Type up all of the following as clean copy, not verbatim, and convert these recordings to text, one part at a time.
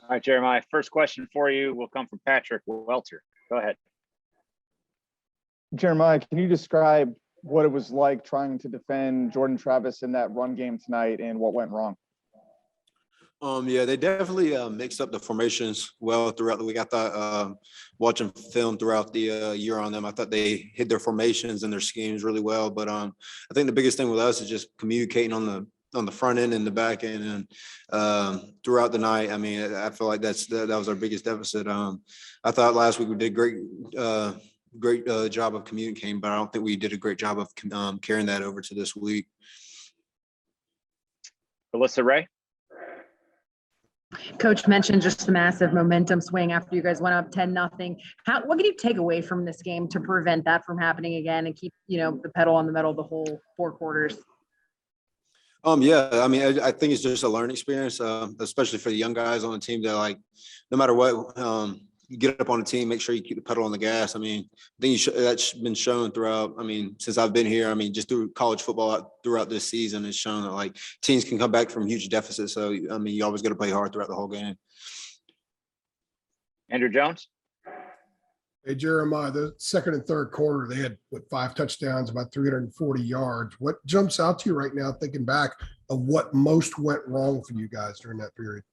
All right, Jeremiah, first question for you will come from Patrick Welter. Go ahead. Jeremiah, can you describe what it was like trying to defend Jordan Travis in that run game tonight and what went wrong? Yeah, they definitely mixed up the formations well throughout the week. I thought watching film throughout the year on them, I thought they hit their formations and their schemes really well. But I think the biggest thing with us is just communicating on the front end and the back end, and throughout the night. I mean, I feel like that was our biggest deficit. I thought last week we did great job of communicating, but I don't think we did a great job of carrying that over to this week. Alyssa Ray. Coach mentioned just the massive momentum swing after you guys went up 10-0. What can you take away from this game to prevent that from happening again and keep, the pedal on the metal the whole 4 quarters? Yeah, I mean, I think it's just a learning experience, especially for the young guys on the team that, like, no matter what, you get up on the team, make sure you keep the pedal on the gas. I mean, I think that's been shown throughout, since I've been here. I mean, just through college football throughout this season, it's shown that, like, teams can come back from huge deficits. So, I mean, you always got to play hard throughout the whole game. Andrew Jones. Hey, Jeremiah, the second and third quarter, they had 5 touchdowns, about 340 yards. What jumps out to you right now, thinking back of what most went wrong for you guys during that period?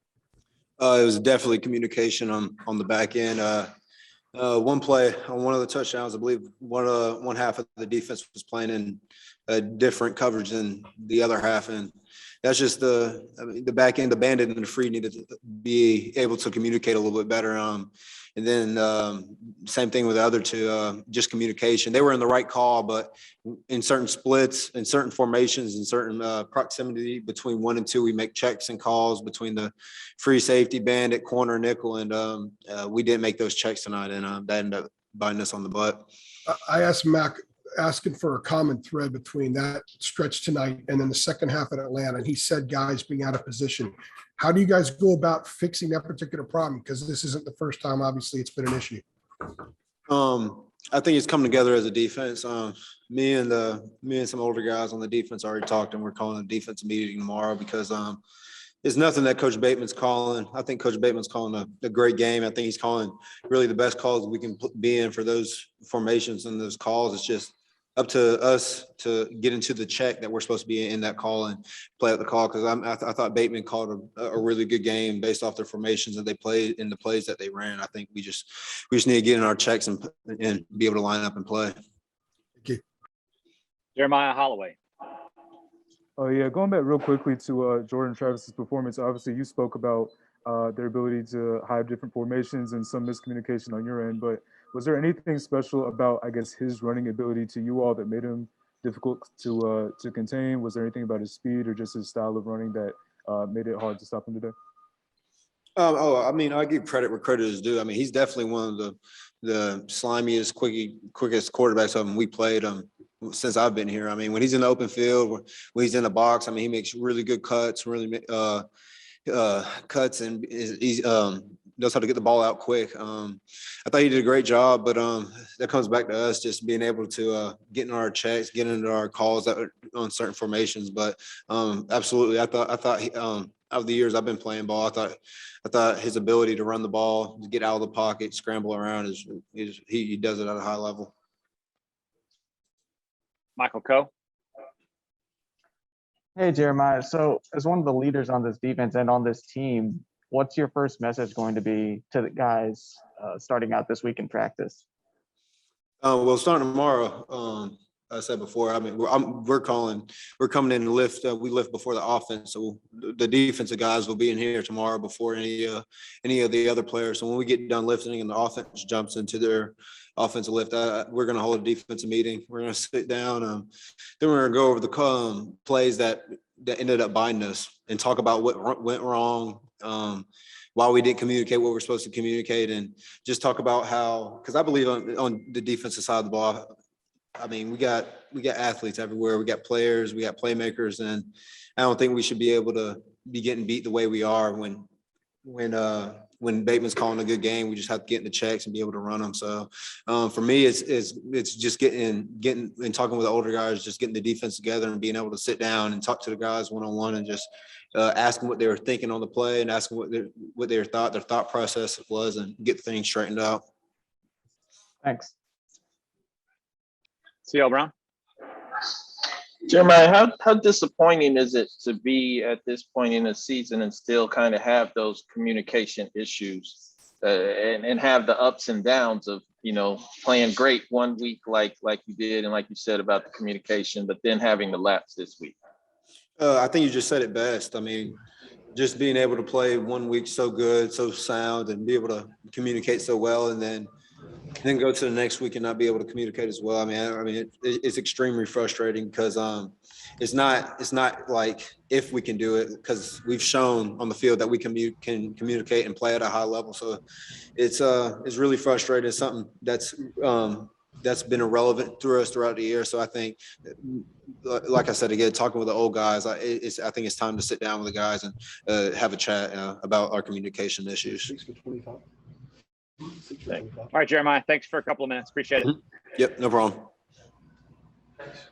It was definitely communication on the back end. One play on one of the touchdowns, I believe one half of the defense was playing in a different coverage than the other half, and that's just the back end. The bandit and the free needed to be able to communicate a little bit better. And then same thing with the other two, just communication. They were in the right call, but in certain splits, in certain formations, in certain proximity between 1 and 2, we make checks and calls between the free safety, bandit, corner, nickel, and we didn't make those checks tonight, and that ended up biting us on the butt. I asked Mac, asking for a common thread between that stretch tonight and then the second half at Atlanta, and he said guys being out of position. How do you guys go about fixing that particular problem? Because this isn't the first time, obviously, it's been an issue. I think it's coming together as a defense. Me and some older guys on the defense already talked, and we're calling a defense meeting tomorrow because it's nothing that Coach Bateman's calling. I think Coach Bateman's calling a great game. I think he's calling really the best calls we can be in for those formations and those calls. It's just up to us to get into the check that we're supposed to be in that call and play out the call. Because I thought Bateman called a really good game based off their formations that they played and the plays that they ran. I think we just need to get in our checks and be able to line up and play. Thank you. Jeremiah Holloway. Oh yeah, going back real quickly to Jordan Travis's performance. Obviously, you spoke about their ability to hide different formations and some miscommunication on your end, but was there anything special about, I guess, his running ability to you all that made him difficult to contain? Was there anything about his speed or just his style of running that made it hard to stop him today? I mean, I give credit where credit is due. I mean, he's definitely one of the slimiest, quickest quarterbacks of them we played since I've been here. I mean, when he's in the open field, when he's in the box, I mean, he makes really good cuts, cuts, and he's knows how to get the ball out quick. I thought he did a great job, but that comes back to us just being able to get in our checks, get into our calls that on certain formations. But absolutely, I thought out of the years I've been playing ball, I thought his ability to run the ball, get out of the pocket, scramble around is he does it at a high level. Michael Coe. Hey, Jeremiah. So as one of the leaders on this defense and on this team, what's your first message going to be to the guys starting out this week in practice? Well, starting tomorrow, I said before, I mean, we're coming in to lift. We lift before the offense. So the defensive guys will be in here tomorrow before any of the other players. So when we get done lifting and the offense jumps into their offensive lift, we're going to hold a defensive meeting. We're going to sit down. Then we're going to go over the plays that ended up binding us and talk about what went wrong, why we didn't communicate what we're supposed to communicate, and just talk about how, because I believe on the defensive side of the ball, I mean, we got athletes everywhere. We got players, we got playmakers, and I don't think we should be able to be getting beat the way we are when Bateman's calling a good game. We just have to get in the checks and be able to run them. So for me, it's just getting and talking with the older guys, just getting the defense together and being able to sit down and talk to the guys one-on-one and just ask them what they were thinking on the play and ask them what their thought process was, and get things straightened out. Thanks. CL Brown. Jeremiah, how disappointing is it to be at this point in the season and still kind of have those communication issues and have the ups and downs of, playing great one week like you did and like you said about the communication, but then having the lapse this week? I think you just said it best. I mean, just being able to play 1 week so good, so sound, and be able to communicate so well, and then go to the next week and not be able to communicate as well. I mean, it's extremely frustrating because it's not like if we can do it, because we've shown on the field that we can communicate and play at a high level. So it's really frustrating. It's something that's been irrelevant through us throughout the year. So I think, like I said again, talking with the old guys, I think it's time to sit down with the guys and have a chat about our communication issues. All right, Jeremiah, thanks for a couple of minutes. Appreciate it. Yep, no problem.